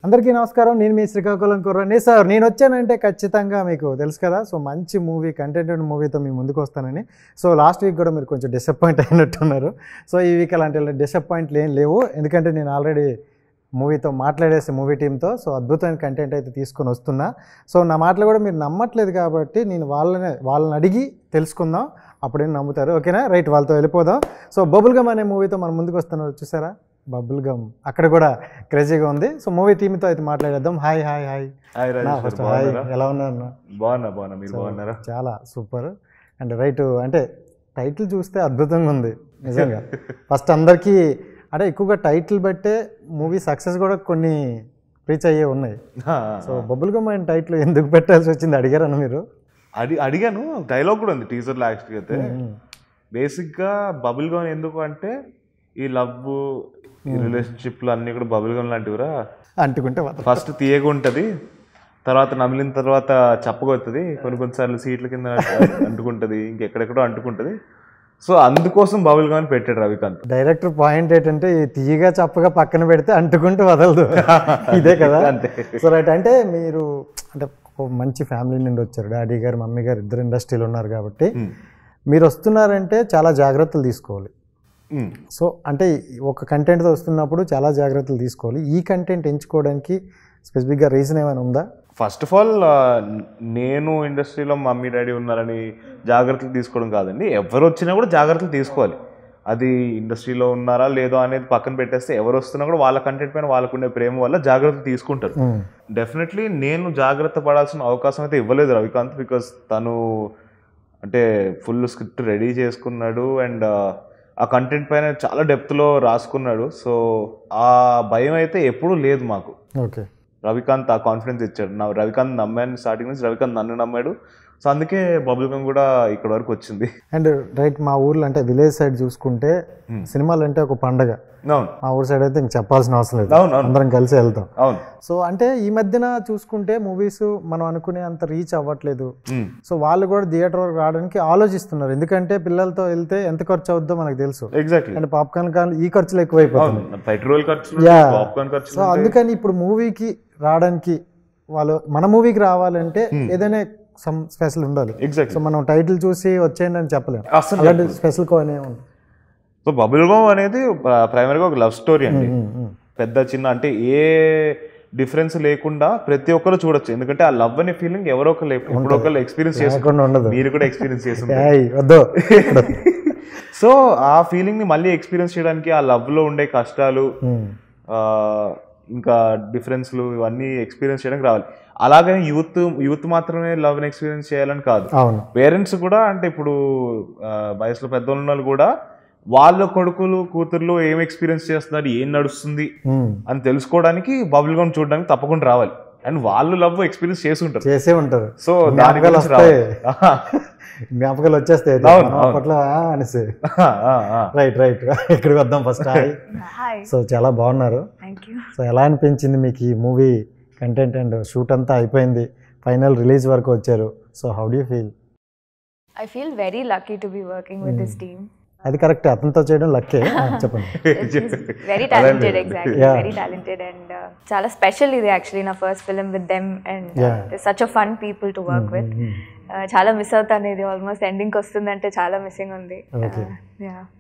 అందరికీ నమస్కారం. నేను మీ శ్రీకాకుళం కుర్రాడిని. సార్ నేను వచ్చానంటే ఖచ్చితంగా మీకు తెలుసు కదా, సో మంచి మూవీ కంటెంటెడ్ మూవీతో మీ ముందుకు వస్తానని. సో లాస్ట్ వీక్ కూడా మీరు కొంచెం డిసప్పాయింట్ అయినట్టున్నారు. సో ఈ వీక్ అలాంటి డిసప్పాయింట్లు ఏం లేవు, ఎందుకంటే నేను ఆల్రెడీ మూవీతో మాట్లాడేసి మూవీ టీంతో సో అద్భుతమైన కంటెంట్ అయితే తీసుకొని వస్తున్నా. సో నా మాటలు కూడా మీరు నమ్మట్లేదు కాబట్టి నేను వాళ్ళని అడిగి తెలుసుకుందాం, అప్పుడేం నమ్ముతారు. ఓకేనా? రైట్, వాళ్ళతో వెళ్ళిపోదాం. సో బబుల్ గమ్ అనే మూవీతో మనం ముందుకు వస్తున్నారు, చూసారా? బబుల్ గమ్ అక్కడ కూడా క్రేజీగా ఉంది. సో మూవీ టీమ్తో అయితే మాట్లాడేద్దాం. Hi hi hi first hi, ఎలా ఉన్నారు? బాగున్నా, మీరు బాగున్నారా? చాలా సూపర్. అండ్ రైట్, అంటే టైటిల్ చూస్తే అద్భుతంగా ఉంది నిజంగా. ఫస్ట్ అందరికీ అంటే ఎక్కువగా టైటిల్ బట్టే మూవీ సక్సెస్ కూడా కొన్ని రీచ్ అయ్యే ఉన్నాయి. సో బబుల్ గమ్ అనే టైటిల్ ఎందుకు పెట్టాల్సి వచ్చింది అడిగారన్న మీరు? అడిగాను. డైలాగ్ కూడా ఉంది టీజర్లో. యాక్చువల్గా అయితే బేసిక్గా బబుల్ గమ్ ఎందుకు అంటే ఈ లవ్ ఈ రిలేషన్షిప్లు అన్నీ కూడా బబుల్ గమ్ లాంటివిరా. అంటుకుంటే ఫస్ట్ తీయగా ఉంటుంది, తర్వాత నమిలిన తర్వాత చప్పగొస్తుంది, కొన్నిసార్లు సీట్ల కింద అంటుకుంటుంది, ఇంకెక్కడెక్కడో అంటుకుంటుంది. సో అందుకోసం బబుల్ గమ్ అని పెట్టాడు రవికాంత్. డైరెక్టర్ పాయింట్ ఏంటంటే తీయగా చప్పగా పక్కన పెడితే అంటుకుంటూ వదలదు, ఇదే కదా. సో రైట్, అంటే మీరు అంటే మంచి ఫ్యామిలీ నుండి వచ్చారు, డాడీ గారు మమ్మీ గారు ఇద్దరు ఇండస్ట్రీలో ఉన్నారు కాబట్టి మీరు వస్తున్నారంటే చాలా జాగ్రత్తలు తీసుకోవాలి. సో అంటే ఒక కంటెంట్తో వస్తున్నప్పుడు చాలా జాగ్రత్తలు తీసుకోవాలి. ఈ కంటెంట్ ఎంచుకోవడానికి స్పెసిఫిక్గా రీజన్ ఏమైనా ఉందా? ఫస్ట్ ఆఫ్ ఆల్ నేను ఇండస్ట్రీలో మమ్మీ డాడీ ఉన్నారని జాగ్రత్తలు తీసుకోవడం కాదండి, ఎవరు వచ్చినా కూడా జాగ్రత్తలు తీసుకోవాలి. అది ఇండస్ట్రీలో ఉన్నారా లేదో అనేది పక్కన పెట్టేస్తే ఎవరు వస్తున్నా కూడా వాళ్ళ కంటెంట్ పైన వాళ్ళకు ఉండే ప్రేమ వల్ల జాగ్రత్తలు తీసుకుంటారు. డెఫినెట్లీ నేను జాగ్రత్త పడాల్సిన అవకాశం అయితే ఇవ్వలేదు రవికాంత్, బికాస్ తను అంటే ఫుల్ స్క్రిప్ట్ రెడీ చేసుకున్నాడు అండ్ ఆ కంటెంట్ పైన చాలా డెప్త్లో రాసుకున్నాడు. సో ఆ భయం అయితే ఎప్పుడూ లేదు మాకు. ఓకే, రవికాంత్ ఆ కాన్ఫిడెన్స్ ఇచ్చాడు. రవికాంత్ నమ్మాను స్టార్టింగ్ నుంచి, రవికాంత్ నన్ను నమ్మాడు. సో అందుకే బబుల్ గమ్ కూడా ఇక్కడ వరకు వచ్చింది. అండ్ రైట్, మా ఊర్లో అంటే విలేజ్ సైడ్ చూసుకుంటే సినిమాలు అంటే ఒక పండగ. అవును, మా ఊరు సైడ్ అయితే ఇంక చెప్పాల్సిన అవసరం లేదు, అందరం కలిసి వెళ్తాం. అవును. సో అంటే ఈ మధ్యన చూసుకుంటే మూవీస్ మనం అనుకునే అంత రీచ్ అవ్వట్లేదు. సో వాళ్ళు కూడా థియేటర్ వరకు రావడానికి ఆలోచిస్తున్నారు, ఎందుకంటే పిల్లలతో వెళ్తే ఎంత ఖర్చు అవుద్దో మనకు తెలుసు. ఎగ్జాక్ట్లీ. అంటే పాప్కార్న్ కానీ ఈ ఖర్చులు ఎక్కువైపోతుంది, పెట్రోల్ ఖర్చు, పాప్కార్న్ ఖర్చు. సో అందుకని ఇప్పుడు మూవీకి రావడానికి వాళ్ళు మన మూవీకి రావాలంటే ఏదైనా సమ్ స్పెషల్ ఉండాలి. సో మనం టైటిల్ చూసి వచ్చేయండి అని చెప్పలేము, అలాంటి స్పెషల్ కోనే ఉంది. సో బబుల్ గమ్ అనేది ప్రైమరీగా ఒక లవ్ స్టోరీ అండి. పెద్ద చిన్న అంటే ఏ డిఫరెన్స్ లేకుండా ప్రతి ఒక్కరు చూడొచ్చు, ఎందుకంటే ఆ లవ్ అనే ఫీలింగ్ ఎవరో ఒకరు ఎప్పుడో ఒకరు ఎక్స్పీరియన్స్ చేసుకుంటారు. మీరు కూడా ఎక్స్పీరియన్స్ చేస్తుంటారు. సో ఆ ఫీలింగ్ ని మళ్ళీ ఎక్స్పీరియన్స్ చేయడానికి ఆ లవ్ లో ఉండే కష్టాలు ఇంకా డిఫరెన్స్లు ఇవన్నీ ఎక్స్పీరియన్స్ చేయడానికి రావాలి. అలాగని యూత్ మాత్రమే లవ్ ని ఎక్స్పీరియన్స్ చేయాలని కాదు, పేరెంట్స్ కూడా. అంటే ఇప్పుడు వయసులో పెద్దలు ఉన్న వాళ్ళు కూడా వాళ్ళ కొడుకులు కూతుర్లు ఏం ఎక్స్పీరియన్స్ చేస్తున్నారు, ఏం నడుస్తుంది అని తెలుసుకోవడానికి బబుల్ గమ్ చూడడానికి తప్పకుండా రావాలి. అండ్ వాళ్ళు లవ్ ఎక్స్పీరియన్స్ చేసే ఉంటారు. సో జ్ఞాపకాలు వచ్చేస్తాయి అనేసి. రైట్ రైట్, ఇక్కడికి వద్దాం ఫస్ట్. సో చాలా బాగున్నారు. సో ఎలా అనిపించింది మీకు ఈ మూవీ కంటెంట్ అండ్ షూట్ అంతా అయిపోయింది, ఫైనల్ రిలీజ్ వరకు వచ్చారు. So how do you feel? I feel very lucky to be working with this team. అది కరెక్ట్, అతనితో చేయడం లక్కే. చెప్పండి. Very talented, exactly. Very talented and చాలా స్పెషల్ ఇది యాక్చువల్లీ నా first film with them and such a fun people to work with. చాలా miss అవుతాను, ఇది ఆల్మోస్ట్ ఎండింగ్కి వస్తుందంటే చాలా మిస్సింగ్ ఉంది.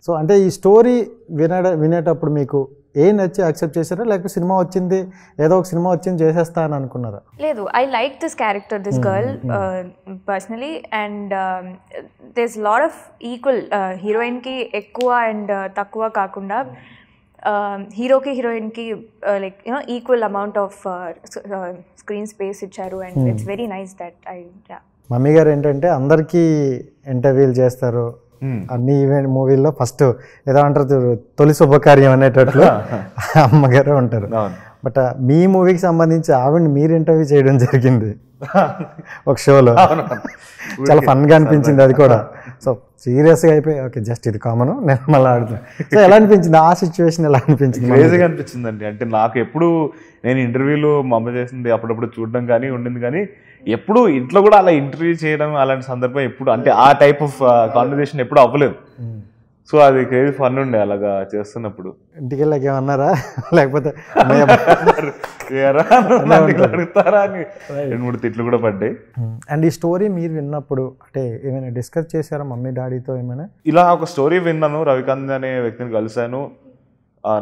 సో అంటే ఈ స్టోరీ వినేటప్పుడు మీకు ఏ నచ్చి యాక్సెప్ట్ చేశారా, లేకపోతే సినిమా వచ్చింది ఏదో ఒక సినిమా వచ్చింది చేసేస్తా అని అనుకున్నారా? లేదు, I like this character, this girl personally. And there's lot of equal, హీరోయిన్కి ఎక్కువ అండ్ తక్కువ కాకుండా హీరోకి హీరోయిన్కి like you know equal amount of screen space ఇచ్చారు. And it's very nice that mummy గారు ఏంటంటే అందరికీ ఇంటర్వ్యూలు చేస్తారు, అన్ని ఈవెంట్ మూవీల్లో ఫస్ట్ ఏదో అంటారు తొలి శుభకార్యం అనేటట్లు అమ్మగారే ఉంటారు. బట్ మీ మూవీకి సంబంధించి ఆవిడ మీరు ఇంటర్వ్యూ చేయడం జరిగింది ఒక షోలో, చాలా ఫన్గా అనిపించింది అది కూడా. సో సీరియస్గా అయిపోయి ఓకే జస్ట్ ఇది కామన్, నేను మళ్ళీ ఆడుతాను. సో ఎలా అనిపించింది ఆ సిచ్యువేషన్? ఎలా అనిపించింది? క్రేజీగా అనిపించిందండి. అంటే నాకు ఎప్పుడు నేను ఇంటర్వ్యూలో మా అమ్మ చేసింది అప్పుడప్పుడు చూడడం కానీ ఉండింది, కానీ ఎప్పుడు ఇంట్లో కూడా అలా ఇంటర్వ్యూ చేయడం అలాంటి సందర్భం ఎప్పుడు అంటే ఆ టైప్ ఆఫ్ కాన్వర్జేషన్ ఎప్పుడు అవ్వలేదు. సో అది క్రేజీ ఫన్ ఉండే అలాగా చేస్తున్నప్పుడు. ఇంటికి వెళ్ళాక ఏమన్నారా లేకపోతే ఏరా నువ్వు నన్ను ఇట్లా అడుగుతారా అని 2-3 తిట్లు కూడా పడ్డాయి. అండ్ ఈ స్టోరీ మీరు విన్నప్పుడు అంటే ఏమైనా డిస్కస్ చేశారా మమ్మీ డాడీతో ఏమైనా? ఇలా ఒక స్టోరీ విన్నాను, రవికాంత్ అనే వ్యక్తిని కలిశాను,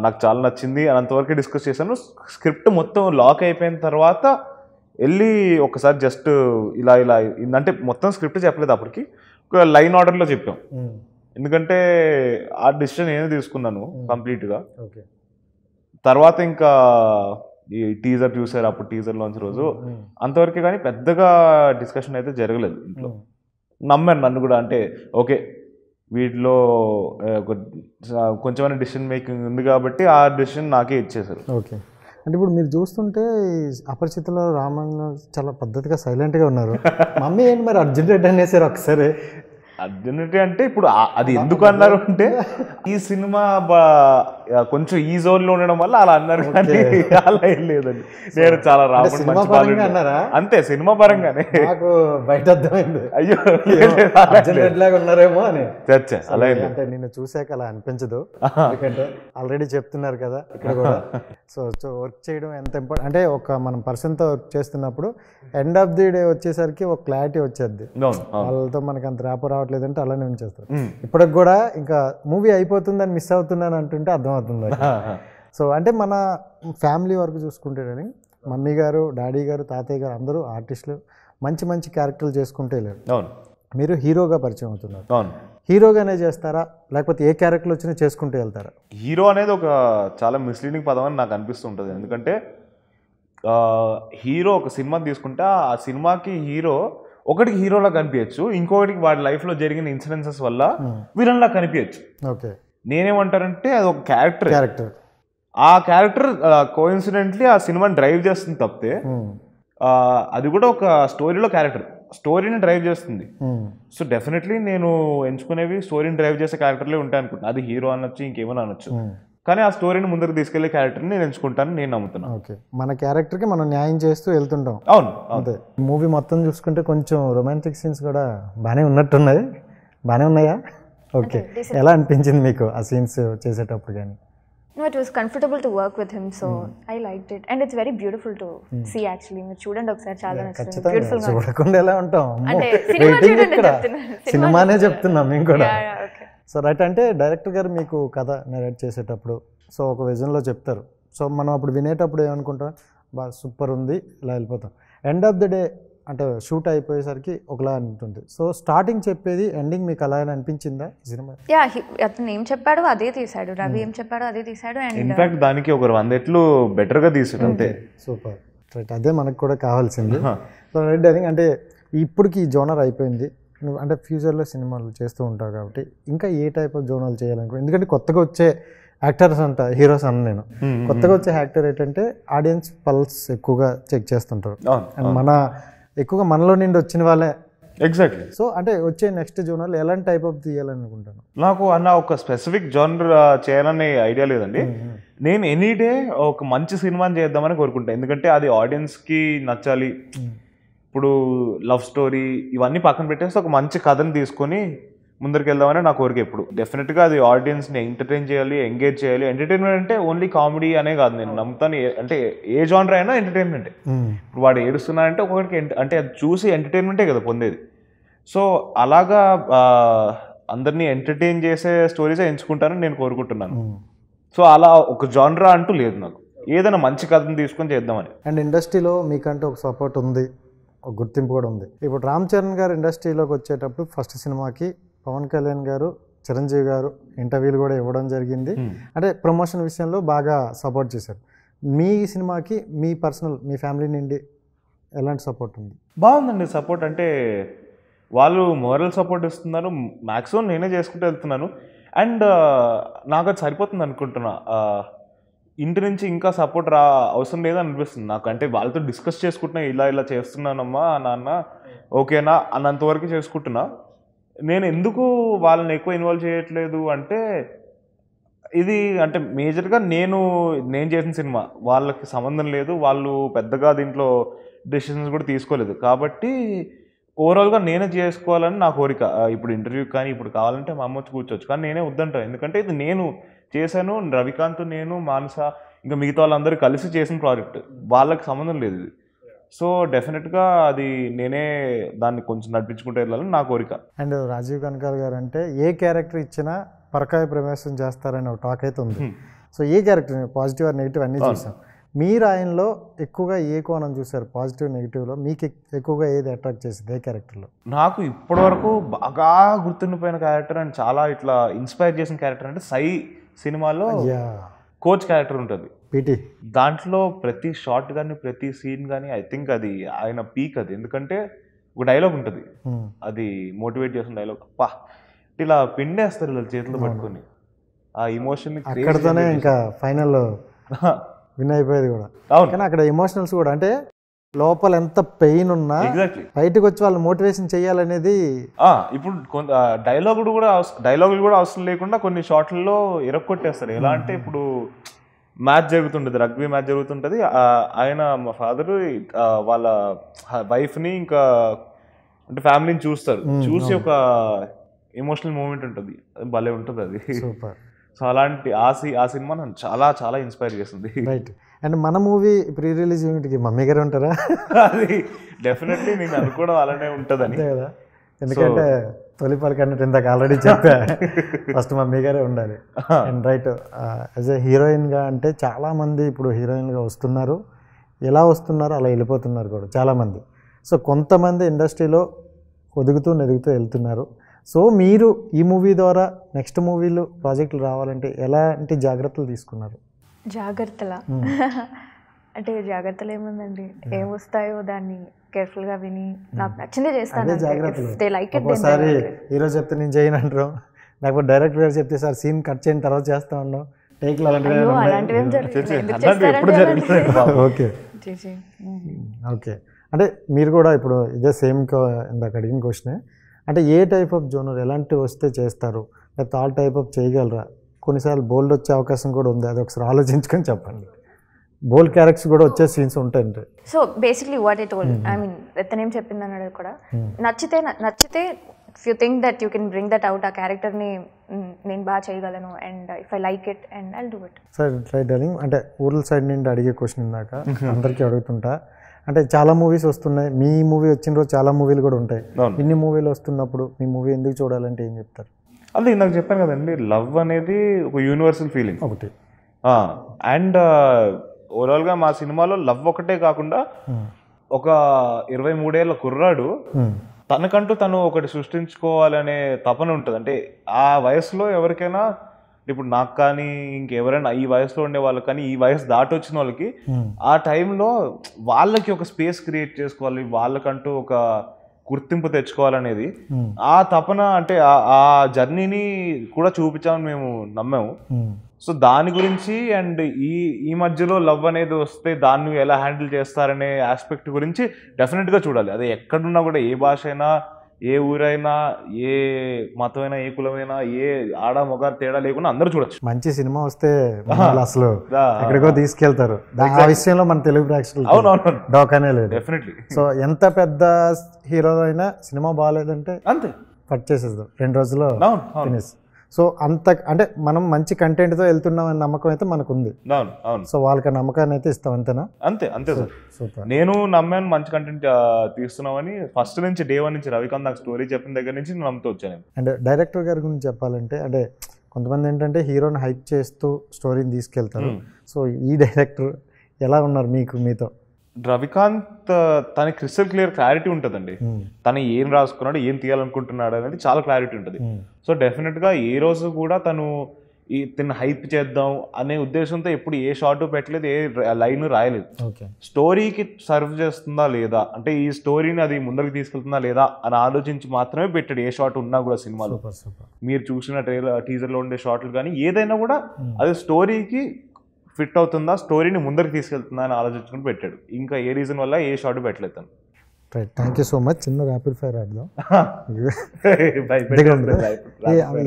నాకు చాలా నచ్చింది అని అంతవరకు డిస్కస్ చేశాను. స్క్రిప్ట్ మొత్తం లాక్ అయిపోయిన తర్వాత వెళ్ళి ఒకసారి జస్ట్ ఇలా ఇలా అంటే మొత్తం స్క్రిప్ట్ చెప్పలేదు, అప్పటికి ఒక లైన్ ఆర్డర్లో చెప్పాం. ఎందుకంటే ఆ డిసిషన్ నేనే తీసుకున్నాను కంప్లీట్గా. తర్వాత ఇంకా ఈ టీజర్ చూసారు, అప్పుడు టీజర్ లాంచ్ రోజు అంతవరకే, కానీ పెద్దగా డిస్కషన్ అయితే జరగలేదు ఇంట్లో. నమ్మాను నన్ను కూడా, అంటే ఓకే వీటిలో కొంచెమైనా డిసిషన్ మేకింగ్ ఉంది కాబట్టి ఆ డిసిషన్ నాకే ఇచ్చేసారు. ఓకే. అంటే ఇప్పుడు మీరు చూస్తుంటే అపరిచితలో రామన్న చాలా పద్ధతిగా సైలెంట్గా ఉన్నారు. మమ్మీ ఏంటి మరి అర్జున్ రెడ్డి అనేసారు ఒకసారి. అర్జునిటీ అంటే ఇప్పుడు అది ఎందుకు అన్నారు అంటే ఈ సినిమా కొంచెం ఈ జోన్ లో ఉండడం వల్ల అలా అన్నారు, కానీ అలా ఏం లేదండి. నేను చాలా అంతే సినిమా పరంగానే నాకు బయట అర్థమైంది, అయ్యో ఉన్నారేమో అని. అలా అంటే నిన్ను చూసాక అలా అనిపించదు, ఎందుకంటే ఆల్రెడీ చెప్తున్నారు కదా ఇక్కడ కూడా. సో వర్క్ చేయడం ఎంత ఇంపార్టెంట్ అంటే ఒక మనం పర్సన్తో వర్క్ చేస్తున్నప్పుడు ఎండ్ ఆఫ్ ది డే వచ్చేసరికి ఒక క్లారిటీ వచ్చేది, వాళ్ళతో మనకి అంత ర్యాపో రావట్లేదంటే అలానే ఉంచేస్తారు. ఇప్పటికి కూడా ఇంకా మూవీ అయిపోతుందని మిస్ అవుతున్నాను అంటుంటే అర్థమవుతుంది. సో అంటే మన ఫ్యామిలీ వరకు చూసుకుంటే కానీ మమ్మీ గారు, డాడీ గారు, తాతయ్య గారు అందరూ ఆర్టిస్టులు, మంచి మంచి క్యారెక్టర్లు చేసుకుంటే వెళ్ళారు. మీరు హీరోగా పరిచయం అవుతున్నారు. హీరోగానే చేస్తారా లేకపోతే ఏ క్యారెక్టర్లు వచ్చినా చేసుకుంటూ వెళ్తారా? హీరో అనేది ఒక చాలా మిస్లీడింగ్ పదం అని నాకు అనిపిస్తుంటుంది. ఎందుకంటే హీరో ఒక సినిమా తీసుకుంటే ఆ సినిమాకి హీరో ఒకటికి హీరోలా కనిపించచ్చు, ఇంకొకటికి వాడి లైఫ్లో జరిగిన ఇన్సిడెన్సెస్ వల్ల విలన్లా కనిపించచ్చు. ఓకే. నేనేమంటారంటే అది ఒక క్యారెక్టర్, ఆ క్యారెక్టర్ కోఇన్సిడెంట్లీ ఆ సినిమాని డ్రైవ్ చేస్తుంది తప్పితే అది కూడా ఒక స్టోరీలో క్యారెక్టర్ స్టోరీని డ్రైవ్ చేస్తుంది. సో డెఫినెట్లీ నేను ఎంచుకునేవి స్టోరీని డ్రైవ్ చేసే క్యారెక్టర్లే ఉంటాయి అనుకుంటున్నాను. అది హీరో అనొచ్చు, ఇంకేమైనా అనొచ్చు, కానీ ఆ స్టోరీని ముందుకు తీసుకెళ్లే క్యారెక్టర్ని నేను ఎంచుకుంటాను, నేను నమ్ముతున్నాను. ఓకే. మన క్యారెక్టర్కి మనం న్యాయం చేస్తూ వెళ్తుంటాం. అవును, అంతే. మూవీ మొత్తం చూసుకుంటే కొంచెం రొమాంటిక్ సీన్స్ కూడా బాగానే ఉన్నట్టున్నాయి, బాగానే ఉన్నాయా? ఓకే. ఎలా అనిపించింది మీకు ఆ సీన్స్ చేసేటప్పుడు? కానీ No, it was comfortable to work with him, so I liked it, and it's very beautiful to see actually. మీరు చూడండి ఒకసారి, చాలా నచ్చింది. బ్యూటిఫుల్ గా చూడకుండా ఎలా ఉంటాం, అంటే సినిమా చూడండి చెప్తున్నారు, సినిమానే చెప్తున్నాం మేము కూడా. So right. అంటే డైరెక్టర్ గారు మీకు కథ నెరేట్ చేసేటప్పుడు సో ఒక విజన్లో చెప్తారు. సో మనం అప్పుడు వినేటప్పుడు ఏమనుకుంటాం, బాగా సూపర్ ఉంది, ఇలా వెళ్ళిపోతాం. ఎండ్ ఆఫ్ ద డే అంటే షూట్ అయిపోయేసరికి ఒకలా ఉంటుంది. సో స్టార్టింగ్ చెప్పేది ఎండింగ్ మీకు అలా అనిపించిందా ఈ సినిమా? యా, అతను ఏం చెప్పాడు అదే తీసాడు, రవి ఏం చెప్పాడు అదే తీసాడు. అండ్ ఇన్ఫాక్ట్ దానికి ఒక 100 రెట్లు బెటర్గా తీసాడు. అంతే. సూపర్. రైట్. అదే మనకు కూడా కావాల్సింది. So right. ఐ థింక్ అంటే ఇప్పటికి ఈ జోనర్ అయిపోయింది, నువ్వు అంటే ఫ్యూచర్లో సినిమాలు చేస్తూ ఉంటావు కాబట్టి ఇంకా ఏ టైప్ ఆఫ్ జోనర్లు చేయాలనుకో, ఎందుకంటే కొత్తగా వచ్చే యాక్టర్స్ అంట, హీరోస్ అన్న నేను కొత్తగా వచ్చే యాక్టర్ ఏంటంటే ఆడియన్స్ పల్స్ ఎక్కువగా చెక్ చేస్తుంటారు, అండ్ మన ఎక్కువగా మనలో నుండి వచ్చిన వాళ్ళే. ఎగ్జాక్ట్లీ. సో అంటే వచ్చే నెక్స్ట్ జోనర్లు ఎలాంటి టైప్ ఆఫ్ తీయాలనుకుంటాను? నాకు ఒక స్పెసిఫిక్ జోనర్ చేయాలనే ఐడియా లేదండి. నేను ఎనీ డే ఒక మంచి సినిమాని చేద్దామని కోరుకుంటాను, ఎందుకంటే అది ఆడియన్స్కి నచ్చాలి. ఇప్పుడు లవ్ స్టోరీ ఇవన్నీ పక్కన పెట్టేసి ఒక మంచి కథను తీసుకొని ముందరికి వెళ్దామని నా కోరిక ఎప్పుడు. డెఫినెట్గా అది ఆడియన్స్ని ఎంటర్టైన్ చేయాలి, ఎంగేజ్ చేయాలి. ఎంటర్టైన్మెంట్ అంటే ఓన్లీ కామెడీ అనే కాదు, నేను నమ్ముతాను. అంటే ఏ జానర్ అయినా ఎంటర్టైన్మెంటే. ఇప్పుడు వాడు ఏడుస్తున్నాడంటే ఒకరికి అంటే అది చూసి ఎంటర్టైన్మెంటే కదా పొందేది. సో అలాగా అందరినీ ఎంటర్టైన్ చేసే స్టోరీసే ఎంచుకుంటానని నేను కోరుకుంటున్నాను. సో అలా ఒక జానరా అంటూ లేదు నాకు, ఏదైనా మంచి కథను తీసుకొని చేద్దామని. అండ్ ఇండస్ట్రీలో మీకంటే ఒక సపోర్ట్ ఉంది, ఒక గుర్తింపు కూడా ఉంది. ఇప్పుడు రామ్ చరణ్ గారు ఇండస్ట్రీలోకి వచ్చేటప్పుడు ఫస్ట్ సినిమాకి పవన్ కళ్యాణ్ గారు, చిరంజీవి గారు ఇంటర్వ్యూలు కూడా ఇవ్వడం జరిగింది. అంటే ప్రమోషన్ విషయంలో బాగా సపోర్ట్ చేశారు. మీ సినిమాకి మీ పర్సనల్ మీ ఫ్యామిలీ నుండి ఎలాంటి సపోర్ట్ ఉంది? బాగుందండి సపోర్ట్. అంటే వాళ్ళు మోరల్ సపోర్ట్ ఇస్తున్నారు, మ్యాక్సిమం నేనే చేసుకుంటూ వెళ్తున్నాను. అండ్ నాకు అది సరిపోతుంది అనుకుంటున్నా. ఇంటి నుంచి ఇంకా సపోర్ట్ అవసరం లేదని అనిపిస్తుంది నాకు. అంటే వాళ్ళతో డిస్కస్ చేసుకుంటున్నా, ఇలా చేస్తున్నానమ్మా నాన్న ఓకేనా అన్నంతవరకు చేసుకుంటున్నా. నేను ఎందుకు వాళ్ళని ఎక్కువ ఇన్వాల్వ్ చేయట్లేదు అంటే, ఇది అంటే మేజర్గా నేను చేసిన సినిమా, వాళ్ళకి సంబంధం లేదు, వాళ్ళు పెద్దగా దీంట్లో డెసిషన్స్ కూడా తీసుకోలేదు. కాబట్టి ఓవరాల్గా నేనే చేసుకోవాలని నా కోరిక. ఇప్పుడు ఇంటర్వ్యూ కానీ ఇప్పుడు కావాలంటే మా అమ్మ వచ్చి కూర్చోవచ్చు, కానీ నేనే వద్దంటాను. ఎందుకంటే ఇది నేను చేశాను, రవికాంత్, నేను, మానస, ఇంకా మిగతా వాళ్ళందరూ కలిసి చేసిన ప్రాజెక్ట్, వాళ్ళకి సంబంధం లేదు ఇది. సో డెఫినెట్గా అది నేనే దాన్ని కొంచెం నడిపించుకుంటూ వెళ్ళాలని నా కోరిక. అండ్ రాజీవ్ కనకాల గారు అంటే ఏ క్యారెక్టర్ ఇచ్చినా పరకాయ ప్రవేశం చేస్తారని ఒక టాక్ అయితే ఉంది. So A character positive or negative అన్నీ చూసాం. మీరు ఆయనలో ఎక్కువగా ఏ కోణం చూసారు? పాజిటివ్ నెగిటివ్లో మీకు ఎక్కువగా ఏది అట్రాక్ట్ చేసింది ఏ క్యారెక్టర్లో? నాకు ఇప్పటివరకు బాగా గుర్తుండిపోయిన క్యారెక్టర్ అండ్ చాలా ఇట్లా ఇన్స్పైర్ చేసిన క్యారెక్టర్ అంటే సై సినిమాలో కోచ్ క్యారెక్టర్ ఉంటుంది పీటీ. దాంట్లో ప్రతి షాట్ కానీ ప్రతి సీన్ కానీ ఐ థింక్ అది ఆయన పీక్. అది ఎందుకంటే ఒక డైలాగ్ ఉంటుంది, అది మోటివేట్ చేసిన డైలాగ్, అప్పా ఇలా పిండేస్తారు ఇలా చేతులు పట్టుకొని, ఆ ఇమోషన్ అక్కడతోనే ఇంకా ఫైనల్లో విన్ అయిపోయేది కూడా. కానీ అక్కడ ఎమోషనల్స్ కూడా అంటే లోపల ఎంత పెయిన్ ఉన్నా ఎగ్జాక్ట్లీ బయటకు వచ్చి వాళ్ళు మోటివేషన్ చేయాలనేది. ఇప్పుడు డైలాగులు కూడా అవసరం లేకుండా కొన్ని షాట్లలో ఇరక్కొట్టేస్తారు. ఎలా అంటే ఇప్పుడు మ్యాచ్ జరుగుతుంటుంది, రగ్బీ మ్యాచ్ జరుగుతుంటుంది, ఆయన మా ఫాదర్ వాళ్ళ వైఫ్ని ఇంకా అంటే ఫ్యామిలీని చూస్తారు, చూసి ఒక ఎమోషనల్ మూమెంట్ ఉంటుంది, భలే ఉంటుంది అది. సూపర్. సో అలాంటి ఆ సినిమా నన్ను చాలా చాలా ఇన్స్పైర్ చేస్తుంది. రైట్. అండ్ మన మూవీ ప్రీ రిలీజ్ ఈవెంట్కి మమ్మీ గారు ఉంటారా? అది డెఫినెట్లీ నేను అనుకోవడం అలానే ఉంటుందని. అంతే కదా, ఎందుకంటే తొలి పలకన్నట్టు ఇందాక ఆల్రెడీ చెప్పా, ఫస్ట్ మమ్మీ గారే ఉండాలి. అండ్ రైట్, యాజ్ ఎ హీరోయిన్గా అంటే చాలామంది ఇప్పుడు హీరోయిన్గా వస్తున్నారు, ఎలా వస్తున్నారు అలా వెళ్ళిపోతున్నారు కూడా చాలామంది. సో కొంతమంది ఇండస్ట్రీలో ఒదుగుతూ వెళ్తున్నారు. సో మీరు ఈ మూవీ ద్వారా నెక్స్ట్ మూవీలు ప్రాజెక్టులు రావాలంటే ఎలాంటి జాగ్రత్తలు తీసుకున్నారు? జాగ్రత్తలా అంటే జాగ్రత్తలు ఏముందండి, ఏం వస్తాయో దాన్ని కేర్ఫుల్గా విని నాకు నచ్చిందే చేస్తాను. ఒకసారి ఈరోజు చెప్తే నేను చేయను అంటారు, లేకపోతే డైరెక్టర్ గారు చెప్తే సార్ సీన్ కట్ చేయని తర్వాత చేస్తా ఉన్నాం, టేక్లు ఓకే ఓకే. అంటే మీరు కూడా ఇప్పుడు ఇదే సేమ్ ఇందాక అడిగిన క్వశ్చనే, అంటే ఏ టైప్ ఆఫ్ జోనర్ ఎలాంటివి వస్తే చేస్తారు, లేకపోతే ఆల్ టైప్ ఆఫ్ చేయగలరా? కొన్నిసార్లు బోల్డ్ వచ్చే అవకాశం కూడా ఉంది, అది ఒకసారి ఆలోచించుకొని చెప్పండి. బోల్డ్ క్యారెక్టర్స్ కూడా వచ్చే సీన్స్ ఉంటాయంటే. So basically what I told, I mean ఎత్తనేం చెప్పింది అన్నది కూడా నచ్చితే if you think that you can bring that out, ఆ క్యారెక్టర్ని నేను బాగా చేయగలను, and if I like it and I'll do it. Sir try darling, అంటే ఊర్ల సైడ్ నుండి అడిగే క్వశ్చన్ ఇందాక అందరికీ అడుగుతుంటా, అంటే చాలా మూవీస్ వస్తున్నాయి, మీ మూవీ వచ్చిన రోజు చాలా మూవీలు కూడా ఉంటాయి, ఇన్ని మూవీలు వస్తున్నప్పుడు మీ మూవీ ఎందుకు చూడాలంటే ఏం చెప్తారు? అదే ఇందాక చెప్పాను కదండి, లవ్ అనేది ఒక యూనివర్సల్ ఫీలింగ్ ఒకటి. అండ్ ఓవరాల్గా మా సినిమాలో లవ్ ఒకటే కాకుండా ఒక 23 ఏళ్ళ కుర్రాడు తనకంటూ తను ఒకటి సృష్టించుకోవాలనే తపన ఉంటుంది. అంటే ఆ వయసులో ఎవరికైనా, ఇప్పుడు నాకు కానీ ఇంకెవరైనా ఈ వయసులో ఉండే వాళ్ళకి కానీ, ఈ వయసు దాటి వచ్చిన వాళ్ళకి ఆ టైంలో వాళ్ళకి ఒక స్పేస్ క్రియేట్ చేసుకోవాలి, వాళ్ళకంటూ ఒక గుర్తింపు తెచ్చుకోవాలనేది ఆ తపన. అంటే ఆ జర్నీని కూడా చూపించామని మేము నమ్మాము. సో దాని గురించి అండ్ ఈ మధ్యలో లవ్ అనేది వస్తే దాన్ని ఎలా హ్యాండిల్ చేస్తారనే ఆస్పెక్ట్ గురించి డెఫినెట్గా చూడాలి. అది ఎక్కడున్నా కూడా, ఏ భాష అయినా, ఏ ఊరైనా, ఏ మతమైనా, ఏ కులమైనా, ఏ ఆడ మగ తేడా లేకుండా అందరూ చూడొచ్చు. మంచి సినిమా వస్తే అసలు ఎక్కడికో తీసుకెళ్తారు, ఆ విషయంలో మన తెలుగు ప్రేక్షకులు డోకానే లేదు. డెఫినెట్లీ. సో ఎంత పెద్ద హీరో అయినా సినిమా బాగాలేదంటే అంతే, కట్ చేసేద్దాం 2 రోజుల్లో ఫినిష్. సో అంత అంటే మనం మంచి కంటెంట్తో వెళ్తున్నాం అనే నమ్మకం అయితే మనకు ఉంది. సో వాళ్ళకి నమ్మకాన్ని అయితే ఇస్తాం, అంతేనా? అంతే సార్. సూపర్. నేను నమ్మాను మంచి కంటెంట్ తీస్తున్నామని ఫస్ట్ నుంచి, డే 1 నుంచి. రవికాంత్ నాకు స్టోరీ చెప్పిన దగ్గర నుంచి నేను నమ్ముతూ వచ్చాను. అండ్ డైరెక్టర్ గారి గురించి చెప్పాలంటే, అంటే కొంతమంది ఏంటంటే హీరోని హైప్ చేస్తూ స్టోరీని తీసుకెళ్తారు. సో ఈ డైరెక్టర్ ఎలా ఉన్నారు మీతో? రవికాంత్ తన క్రిస్టల్ క్లియర్ క్లారిటీ ఉంటుందండి, తను ఏం రాసుకున్నాడు, ఏం తీయాలనుకుంటున్నాడు అనేది చాలా క్లారిటీ ఉంటుంది. సో డెఫినెట్గా ఏ రోజు కూడా తను తిన్న హైప్ చేద్దాం అనే ఉద్దేశంతో ఎప్పుడు ఏ షార్ట్ పెట్టలేదు, ఏ లైన్ రాయలేదు. స్టోరీకి సర్వ్ చేస్తుందా లేదా, అంటే ఈ స్టోరీని అది ముందరికి తీసుకెళ్తుందా లేదా అని ఆలోచించి మాత్రమే పెట్టాడు ఏ షార్ట్ ఉన్నా కూడా సినిమాలో. మీరు చూసిన టీజర్లో ఉండే షార్ట్లు కానీ ఏదైనా కూడా అది స్టోరీకి ఫిట్ అవుతుందా, స్టోరీని ముందరికి తీసుకెళ్తుందా అని ఆలోచించుకుని పెట్టాడు. ఇంకా ఏ రీజన్ వల్ల ఏ షార్ట్ పెట్టలేదు తను. Right, thank you so much. చిన్న ర్యాపిడ్ ఫైర్ ఆడదాం.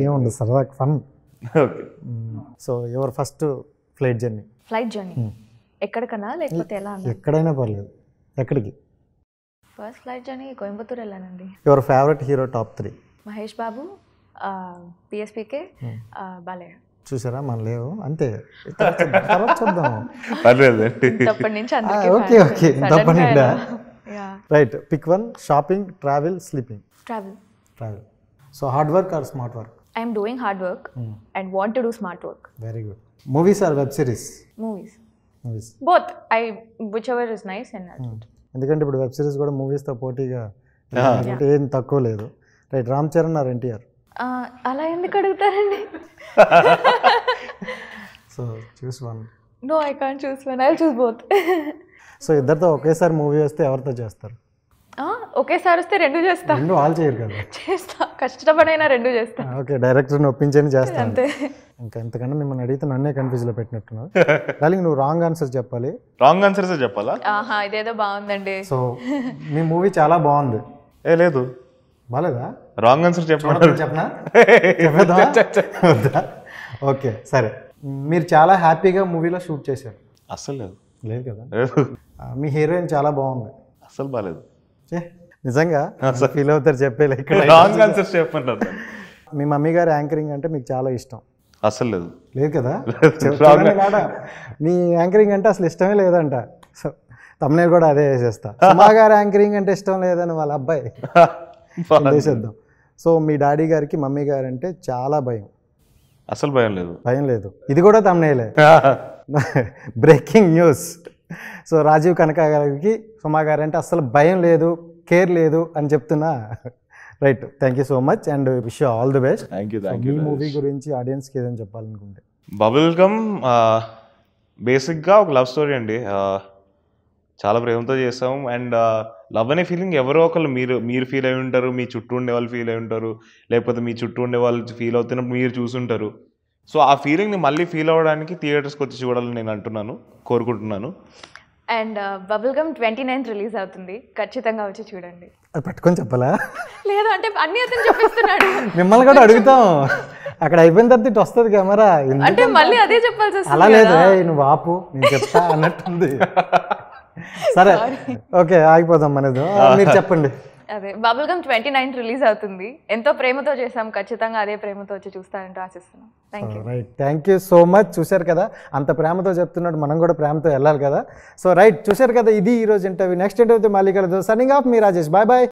ఏముంది సరదా fun. So your first flight journey ఎక్కడికన్నా లేకపోతే ఎలా? ఎక్కడైనా పర్లేదు. ఎక్కడికి? ఫస్ట్ ఫ్లైట్ జర్నీ కోయంబత్తూర్ వెళ్ళానండి. Your favourite hero top 3? Mahesh Babu, PSPK, Balayya. చూసారా మన లేవు అంతే, తర్వాత చూద్దాం. పర్లేదండి. అప్పటి నుంచి అందరికీ ఓకే ఓకే తప్పకుండా. Yeah. Right, pick one. Shopping, travel, sleeping. Travel. Travel. So hard work or smart work? I'm doing hard work and want to do smart work. Very good. Movies or web series? Movies. Movies. Both. Whichever is nice and ఎందుకంటే ఇప్పుడు web series కూడా మూవీస్తో పోటీగా ఏం తక్కువ లేదు. Right, Ram Charan or NTR? అలా ఎందుకు అడుగుతారండి? So choose one. No, I can't choose one. I will choose both. So ఇద్దరితో ఒకేసారి మూవీ వస్తే ఎవరితో చేస్తారు? ఒకేసారి వస్తే రెండు చేస్తా. రెండు వాళ్ళు చేయరు కదా. చేస్తా, కష్టపడైనా రెండు చేస్తా. ఓకే, డైరెక్టర్ని ఒప్పించని చేస్తాను అంతే. ఇంకా ఎంతకన్నా మిమ్మల్ని అడిగితే నన్నే కన్ఫ్యూజ్లో పెట్టినట్టున్నావు. డార్లింగ్, నువ్వు రాంగ్ ఆన్సర్ చెప్పాలి. రాంగ్ ఆన్సర్స్ చెప్పాలా? ఇదేదో బాగుందండి. సో మీ మూవీ చాలా బాగుంది. లేదు, బాలేదా? రాంగ్ ఆన్సర్ చెప్పండి. చెప్పనా? చెప్పేదా? ఓకే సరే. మీరు చాలా హ్యాపీగా మూవీలో షూట్ చేశారు? అస్సలు లేదు. లేదు కదా. లేదు, మీ హీరోయిన్ చాలా బాగుంది? అస్సలు బాలేదు. నిజంగా ఫీల్ అవుతారు చెప్పేలే. ఇక్కడ రాంగ్ ఆన్సర్స్ చెప్పండి. మీ మమ్మీ గారి యాంకరింగ్ అంటే మీకు చాలా ఇష్టం? అస్సలు లేదు. లేదు కదా. చూడండి కాడ, మీ యాంకరింగ్ అంటే అసలు ఇష్టమే లేదంట. సో తమ్మునే కూడా అదే వేసేస్తా. సుమా గారి యాంకరింగ్ అంటే ఇష్టం లేదని వాళ్ళ అబ్బాయి వేసేద్దాం. సో మీ డాడీ గారికి మమ్మీ గారు అంటే చాలా భయం? అసలు భయం లేదు. భయం లేదు, ఇది కూడా తమ్మునేలే. Breaking news. So Rajeev Kanaka గారికి సుమా గారు అంటే అసలు భయం లేదు, కేర్ లేదు అని చెప్తున్నా. Right, thank you so much and wish you all the best. Thank you. Me movie గురించి ఆడియన్స్కి ఏదైనా చెప్పాలనుకుంటే? బబుల్ గమ్ బేసిక్గా ఒక లవ్ స్టోరీ అండి. చాలా ప్రేమతో చేస్తాం అండ్ లవ్ అనే ఫీలింగ్ ఎవరో ఒకళ్ళు మీరు ఫీల్ అయి ఉంటారు, మీ చుట్టూ ఉండే వాళ్ళు ఫీల్ అయి ఉంటారు, లేకపోతే మీ చుట్టూ ఉండే వాళ్ళు ఫీల్ అవుతున్నప్పుడు మీరు చూసుంటారు. సో ఆ ఫీలింగ్ని మళ్ళీ ఫీల్ అవ్వడానికి థియేటర్స్కి వచ్చి చూడాలని నేను అంటున్నాను, కోరుకుంటున్నాను. And bubble gum 29th release అవుతుంది, ఖచ్చితంగా వచ్చి చూడండి. అది పట్టుకొని చెప్పాలా? లేదు అంటే అన్ని అతను చెప్పిస్తున్నాడు. మిమ్మల్ని కూడా అడుగుతాం, అక్కడ అయిపోయిన తర్వాత ఇటు వస్తుంది కెమెరా. అంటే మళ్ళీ అదే చెప్పాల్సి వస్తుంది. అలా లేదు, నువ్వు ఆపు నేను చెప్తా అన్నట్టుంది. సరే ఓకే, ఆగిపోదాం మనది. మీరు చెప్పండి. అదే బబుల్ గమ్ 29th రిలీజ్ అవుతుంది. ఎంతో ప్రేమతో చేసాం, ఖచ్చితంగా అదే ప్రేమతో వచ్చి చూస్తానంటూ ఆశిస్తున్నాం. Thank you. Right, thank you so much. చూశారు కదా, అంత ప్రేమతో చెప్తున్నాడు, మనం కూడా ప్రేమతో వెళ్ళాలి కదా. సో రైట్, చూశారు కదా, ఇది ఈరోజు ఇంటర్వ్యూ. నెక్స్ట్ ఇంటర్వ్యూతో మళ్ళీ కలుద్దాం. సైనింగ్ ఆఫ్, మీ రాజేష్. Bye bye.